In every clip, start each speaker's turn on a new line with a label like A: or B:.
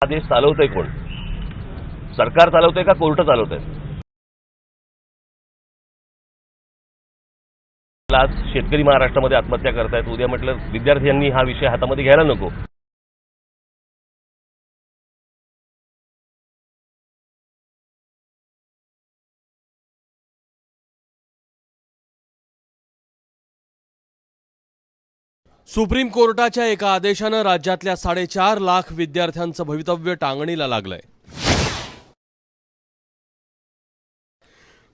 A: देश चालवतंय कोण? सरकार चालवतंय का कोर्ट चालवतंय? आज शेतकरी महाराष्ट्रामध्ये आत्महत्या करतायत, उद्या म्हटलं विद्यार्थ्यांनी हा विषय हातामध्ये घ्यायला नको.
B: सुप्रीम कोर्टाच्या एका आदेशानं राज्यातल्या 4.5 लाख विद्यार्थ्यांचं भवितव्य टांगणीला लागलंय.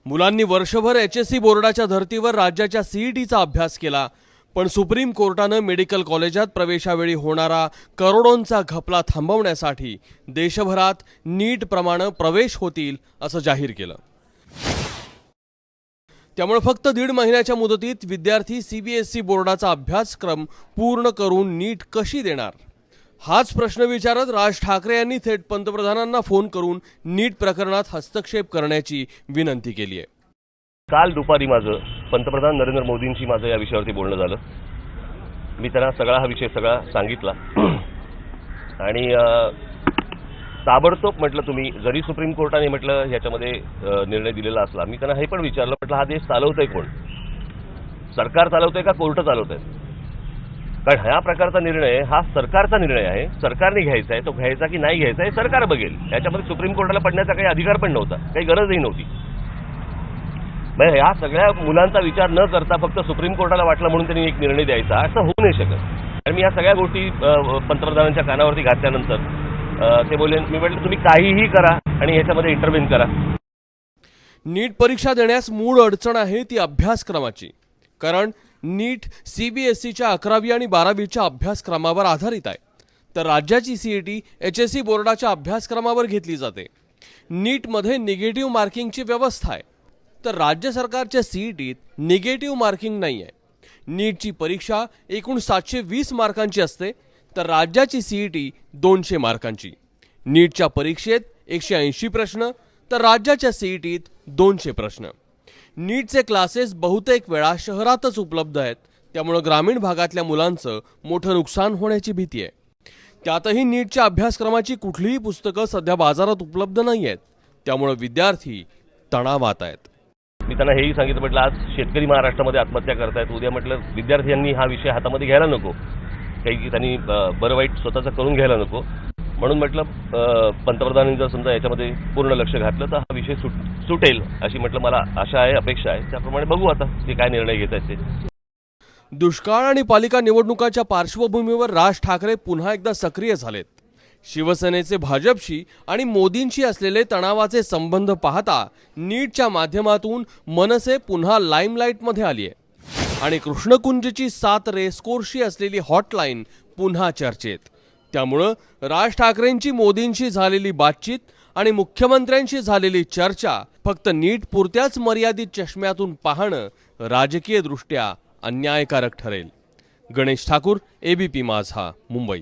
B: मुलांनी वर्षभर HSC बोर्डाच्या धर्तीवर राज्याच्या CETचा अभ्यास केला, पण सुप्रीम कोर्टानं मेडिकल कॉलेजात प्रवेशावेळी होणारा करोडोंचा घपला थांबवण्यासाठी देशभरात नीट प्रमाणे प्रवेश होतील असं जाहीर केलं. त्यामुळे फक्त 1.5 महिन्याच्या मुदतीत विद्यार्थी CBSE बोर्डाचा अभ्यासक्रम पूर्ण करून नीट कशी देणार, हाच प्रश्न विचारत राज ठाकरे यांनी थेट पंतप्रधानांना फोन करून नीट प्रकरणात हस्तक्षेप करण्याची विनंती केली आहे.
A: काल दुपारी माझं पंतप्रधान नरेंद्र मोदींशी माझं या विषयावरती बोलणं झालं. मी त्यांना हा विषय सांगितला आणि ताबडतोब म्हटलं, तुम्ही जरी सुप्रीम कोर्टाने म्हटलं ह्याच्यामध्ये निर्णय दिलेला असला, मी त्यांना हे पण विचारलं, म्हटलं हा देश चालवतंय कोण? सरकार चालवतंय का कोर्ट चालवतंय? कारण ह्या प्रकारचा निर्णय हा सरकारचा निर्णय आहे, सरकारने घ्यायचा आहे. तो घ्यायचा की नाही घ्यायचा हे सरकार बघेल. याच्यामध्ये सुप्रीम कोर्टाला पडण्याचा काही अधिकार पण नव्हता, काही गरजही नव्हती. म्हणजे ह्या सगळ्या मुलांचा विचार न करता फक्त सुप्रीम कोर्टाला वाटलं म्हणून त्यांनी एक निर्णय द्यायचा, असं होऊ नाही शकत. आणि मी या सगळ्या गोष्टी पंतप्रधानांच्या कानावरती घातल्यानंतर ते बोलले, मी म्हटलं तुम्ही काहीही करा आणि ह्याच्यामध्ये इंटरव्हेन करा.
B: नीट परीक्षा देण्यास मूळ अडचण आहे ती अभ्यासक्रमाची. कारण नीट CBSEच्या 11वी आणि 12वीच्या अभ्यासक्रमावर आधारित आहे, तर राज्याची CET HSC बोर्डाच्या अभ्यासक्रमावर घेतली जाते. नीटमध्ये निगेटिव्ह मार्किंगची व्यवस्था आहे, तर राज्य सरकारच्या CETत निगेटिव्ह मार्किंग नाही आहे. नीटची परीक्षा एकूण 720 मार्कांची असते, तर राज्याची CET 200 मार्कांची. नीटच्या परीक्षेत 180 प्रश्न, तर राज्याच्या CETत 200 प्रश्न. नीटचे क्लासेस बहुतेक वेळा शहरातच उपलब्ध आहेत, त्यामुळे ग्रामीण भागातल्या मुलांचं मोठं नुकसान होण्याची भीती आहे. त्यातही नीटच्या अभ्यासक्रमाची कुठलीही पुस्तकं सध्या बाजारात उपलब्ध नाही आहेत, त्यामुळे विद्यार्थी तणावात आहेत.
A: मी त्यांना हेही सांगितलं, म्हटलं आज शेतकरी महाराष्ट्रामध्ये आत्महत्या करतायत, उद्या म्हटलं विद्यार्थ्यांनी हा विषय हातामध्ये घ्यायला नको, काही त्यांनी बरं वाईट स्वतःचं करून घ्यायला नको. म्हणून म्हटलं पंतप्रधानांनी जर समजा याच्यामध्ये पूर्ण लक्ष घातलं तर हा विषय सुटेल अशी म्हटलं मला आशा आहे, अपेक्षा आहे. त्याप्रमाणे बघू आता ते काय निर्णय घेत आहेत ते.
B: दुष्काळ आणि पालिका निवडणुकांच्या पार्श्वभूमीवर राज ठाकरे पुन्हा एकदा सक्रिय झालेत. शिवसेनेचे भाजपशी आणि मोदींशी असलेले तणावाचे संबंध पाहता नीटच्या माध्यमातून मनसे पुन्हा लाईमलाईटमध्ये आली आहे आणि कृष्णकुंजची 7 रेसकोर्सशी असलेली हॉटलाईन पुन्हा चर्चेत. त्यामुळं राज ठाकरेंची मोदींशी झालेली बातचीत आणि मुख्यमंत्र्यांशी झालेली चर्चा फक्त नीट पुरत्याच मर्यादित चष्म्यातून पाहणं राजकीय दृष्ट्या अन्यायकारक ठरेल. गणेश ठाकूर, ABP माझा, मुंबई.